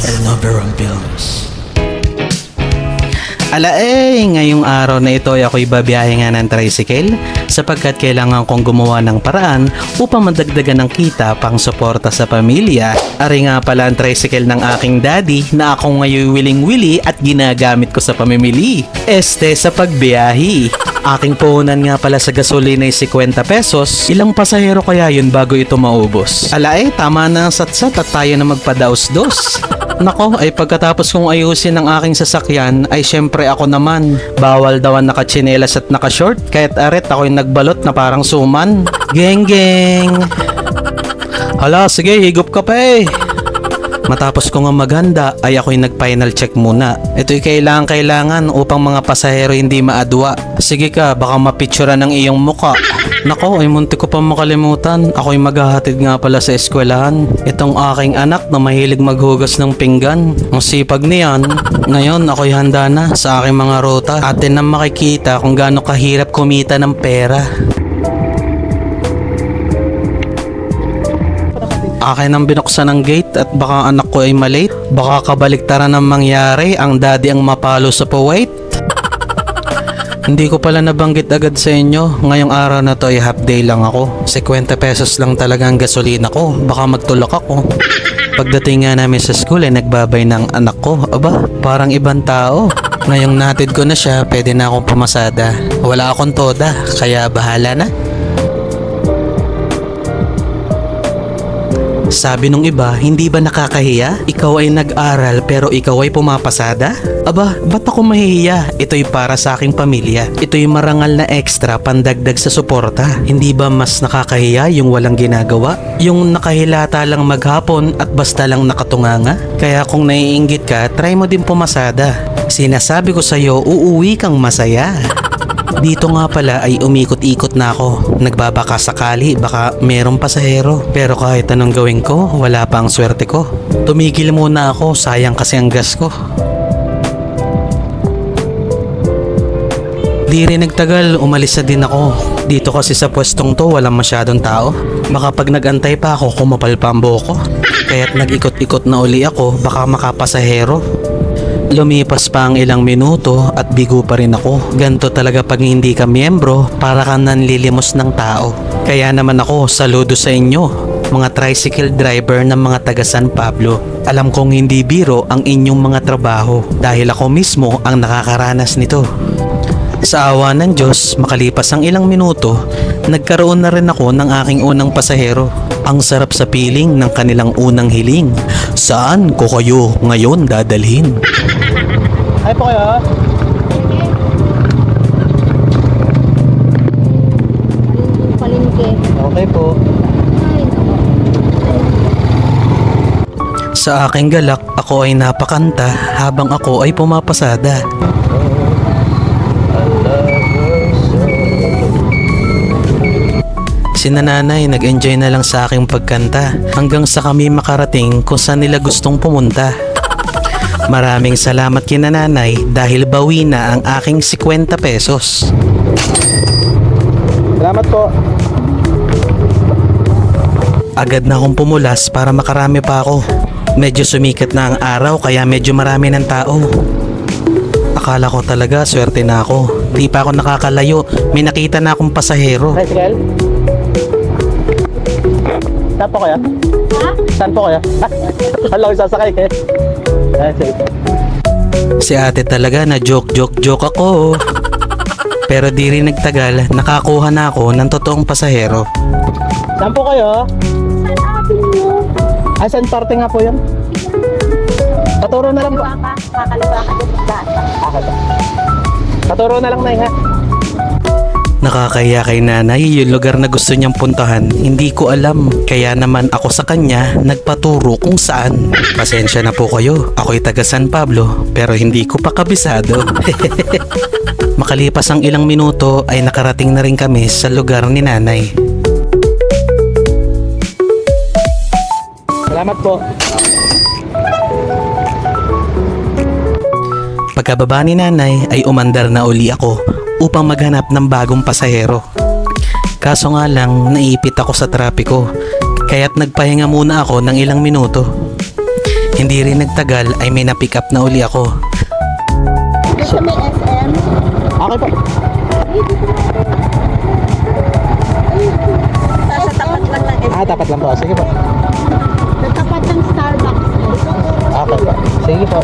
El number of bills. Ngayong araw na ito ay ako'y babiyahe nga ng tricycle sapagkat kailangan kong gumawa ng paraan upang madagdagan ng kita pang suporta sa pamilya. Ari nga pala ang tricycle ng aking daddy na ako ngayon wiling-wili at ginagamit ko sa pamimili. Sa pagbiyahe. Aking puhunan nga pala sa gasolina ay 50 pesos. Ilang pasahero kaya yun bago ito maubos? Tama na ang satsat at tayo na magpadaos-dos. Nako, ay pagkatapos kong ayusin ang aking sasakyan ay syempre ako naman. Bawal daw ang nakatsinelas at nakashort. Kahit aret ako'y nagbalot na parang suman. Geng geng. Hala, sige, higop ka pa eh. Matapos ko nga maganda ay ako'y nag-final check muna. Ito'y kailangan upang mga pasahero hindi maadwa. Sige ka, baka mapicturean ng iyong muka. Nako, ay munti ko pa makalimutan. Ako'y maghahatid nga pala sa eskwelahan. Itong aking anak na mahilig maghugas ng pinggan. Ang sipag niyan. Ngayon, ako'y handa na sa aking mga ruta. Atin na makikita kung gaano kahirap kumita ng pera. Akin ang binuksan ng gate at baka anak ko ay malate. Baka kabaliktaran ang mangyari, ang daddy ang mapalo sa pawait. Hindi ko pala nabanggit agad sa inyo. Ngayong araw na to ay half day lang ako. 50 pesos lang talaga ang gasolina ko. Baka magtulak ako. Pagdating nga namin sa school ay nagbabay ng anak ko. Aba, parang ibang tao. Ngayong natid ko na siya, pwede na akong pumasada. Wala akong toda, kaya bahala na. Sabi nung iba, hindi ba nakakahiya? Ikaw ay nag-aral pero ikaw ay pumapasada? Aba, ba't ako mahihiya? Ito'y para sa aking pamilya. Ito'y marangal na extra pandagdag sa suporta. Hindi ba mas nakakahiya yung walang ginagawa? Yung nakahilata lang maghapon at basta lang nakatunganga? Kaya kung naiinggit ka, try mo din pumasada. Sinasabi ko sa'yo, uuwi kang masaya. Dito nga pala ay umikot-ikot na ako. Nagbabaka sakali, baka merong pasahero. Pero kahit anong gawin ko, wala pa ang swerte ko. Tumigil muna ako, sayang kasi ang gas ko. Di rin nagtagal, umalis na din ako. Dito kasi sa pwestong to, walang masyadong tao. Baka pag nagantay pa ako, kumapal pa ang buhok ko. Kaya't nag-ikot-ikot na uli ako, baka makapasahero. Lumipas pa ang ilang minuto at bigo pa rin ako. Ganto talaga pag hindi ka miyembro, para ka nanlilimos ng tao. Kaya naman ako, saludo sa inyo, mga tricycle driver ng mga taga San Pablo. Alam kong hindi biro ang inyong mga trabaho dahil ako mismo ang nakakaranas nito. Sa awa ng Diyos, makalipas ang ilang minuto, nagkaroon na rin ako ng aking unang pasahero. Ang sarap sa piling ng kanilang unang hiling. Saan ko kayo ngayon dadalhin? Ay po kayo? Palengke. Okay po. Sa aking galak, ako ay napakanta habang ako ay pumapasada. Si nanay nag-enjoy na lang sa aking pagkanta hanggang sa kami makarating kung saan nila gustong pumunta. Maraming salamat kina nanay dahil bawi na ang aking 50 pesos. Salamat po. Agad na akong pumulas para makarami pa ako. Medyo sumikat na ang araw kaya medyo marami ng tao. Akala ko talaga swerte na ako. Di pa ako nakakalayo, may nakita na akong pasahero. Tricycle? Saan po kaya? Ha? Saan po kaya? Hala ko sasakay eh. Ay, sige. Si ate talaga na joke ako. Pero di rin nagtagal, nakakuha na ako ng totoong pasahero. Saan po kayo? San Avenue? Ay, saan parte nga po yan? Paturo na lang po. Kakaliwa ka din sa daan. Paturo na lang na ha. Nakakahiya kay nanay yung lugar na gusto niyang puntahan. Hindi ko alam. Kaya naman ako sa kanya nagpaturo kung saan. Pasensya na po kayo. Ako'y taga San Pablo pero hindi ko pa kabisado. Makalipas ang ilang minuto ay nakarating na rin kami sa lugar ni nanay. Salamat po. Pagkababa ni nanay ay umandar na uli ako upang maghanap ng bagong pasahero. Kaso nga lang naipit ako sa trapiko kaya't nagpahinga muna ako ng ilang minuto. Hindi rin nagtagal ay may na-pick up na uli ako. Doon sa may SM. Okay po. Sa tapat lang ng SM. Tapat lang po. Sige po. Sa tapat ng Starbucks. Okay po. Sige po.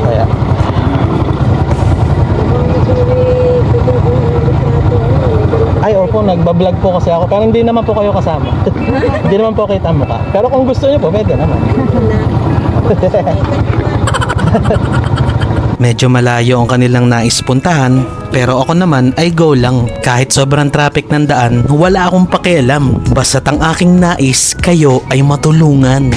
Kaya. Ay, opo, nagbablog po kasi ako. Pero hindi naman po kayo kasama. Hindi naman po kita mukha. Pero kung gusto niyo po, pwede naman. Medyo malayo ang kanilang nais puntahan, pero ako naman ay go lang. Kahit sobrang traffic ng daan, wala akong pakialam. Basta't ang aking nais, kayo ay matulungan.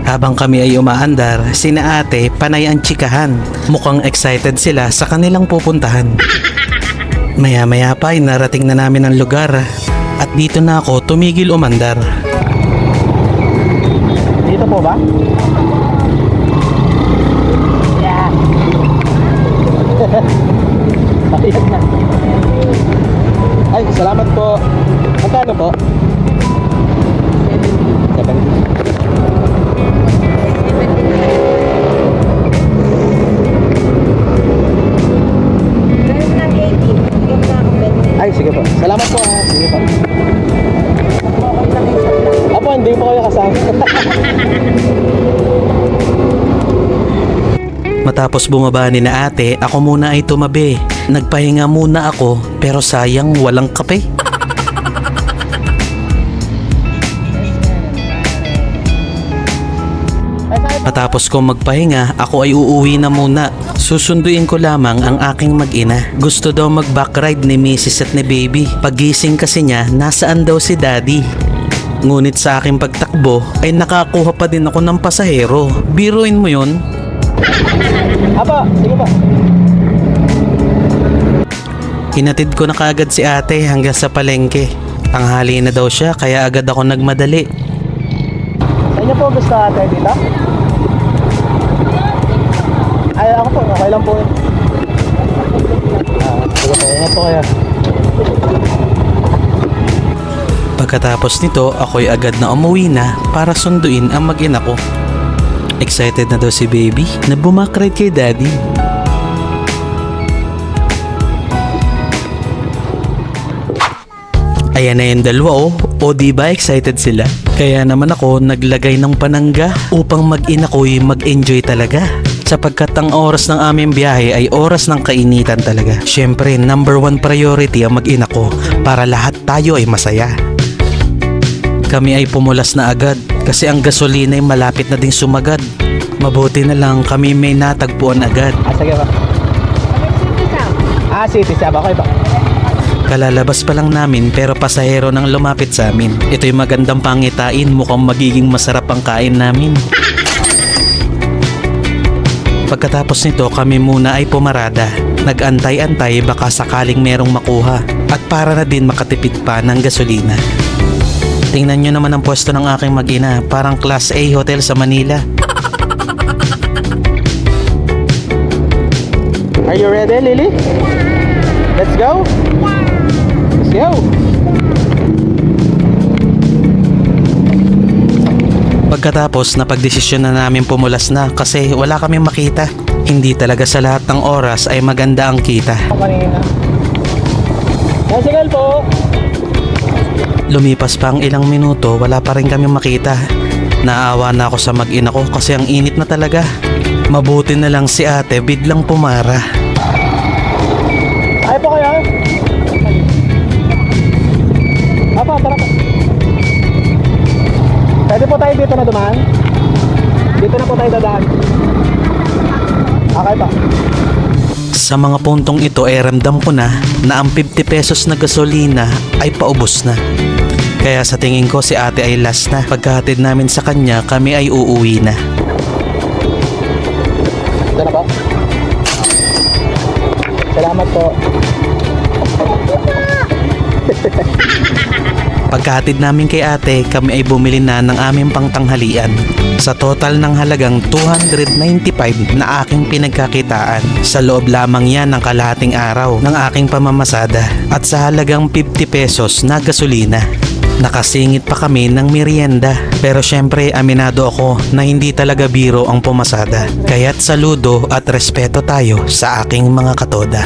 Habang kami ay umaandar, sina ate panay ang tsikahan. Mukhang excited sila sa kanilang pupuntahan. Maya-maya pa ay narating na namin ang lugar. At dito na ako tumigil umandar. Dito po ba? Yeah. Ayan na. Ay, salamat po. Magkano po? 70. Meron ng 80. Bigyan mo na akong 20. Ay, sige po. Salamat po ha. Sige po. Okay lang yung shop lang. Apo, hindi po kayo kasama. Matapos bumaba ni na ate, ako muna ay tumabi. Nagpahinga muna ako, pero sayang walang kape. Matapos kong magpahinga, ako ay uuwi na muna. Susunduin ko lamang ang aking mag-ina. Gusto daw mag-back ride ni Mrs. at ni Baby. Pagising kasi niya, nasaan daw si Daddy. Ngunit sa aking pagtakbo, ay nakakuha pa din ako ng pasahero. Biruin mo yun? Apo, sige po. Hinatid ko na kaagad si ate hanggang sa palengke. Tanghali na daw siya, kaya agad ako nagmadali. Sa inyo po gusto ate dito? Ay, ako po. Okay lang po yun. Sige po. Ingat po kayo. Pagkatapos nito, ako'y agad na umuwi na para sunduin ang mag-ina ko. Excited na daw si Baby na bumakride kay Daddy. Ayan na yung dalawa oh. O diba excited sila? Kaya naman ako naglagay ng panangga upang mag-ina ko'y mag-enjoy talaga. Sapagkat ang oras ng aming biyahe ay oras ng kainitan talaga. Syempre, number one priority ang mag-ina ko para lahat tayo ay masaya. Kami ay pumulas na agad kasi ang gasolina ay malapit na ding sumagad. Mabuti na lang kami may natagpuan agad. Sige po. City Sab. Okay po. Kalalabas pa lang namin pero pasahero nang lumapit sa amin. Ito'y magandang pangitain, mukhang magiging masarap ang kain namin. Pagkatapos nito kami muna ay pumarada. Nag-antay-antay baka sakaling merong makuha at para na din makatipid pa ng gasolina. Tingnan nyo naman ang pwesto ng aking mag-ina, parang Class A hotel sa Manila. Are you ready, Lily? Let's go? Let's go! Pagkatapos napagdesisyon na namin pumulas na kasi wala kaming makita. Hindi talaga sa lahat ng oras ay maganda ang kita. Kanina. Nasigal po! Lumipas pa ang ilang minuto, wala pa rin kami makita. Naawa na ako sa mag-ina ko kasi ang init na talaga. Mabuti na lang si ate biglang pumara. Ay po kayo? Apa, tara po. Pwede po tayo dito na dumaan? Dito na po tayo dadaan. Okay pa. Sa mga puntong ito ay ramdam ko na ang 50 pesos na gasolina ay paubos na. Kaya sa tingin ko si ate ay last na. Pagkahatid namin sa kanya, kami ay uuwi na. Ito na po. Salamat po. Pagkahatid namin kay ate, kami ay bumili na ng aming pangtanghalian. Sa total ng halagang 295 na aking pinagkakitaan. Sa loob lamang yan ng kalahating araw ng aking pamamasada at sa halagang 50 pesos na gasolina. Nakasingit pa kami ng merienda. Pero syempre aminado ako na hindi talaga biro ang pumasada. Kaya't saludo at respeto tayo sa aking mga katoda.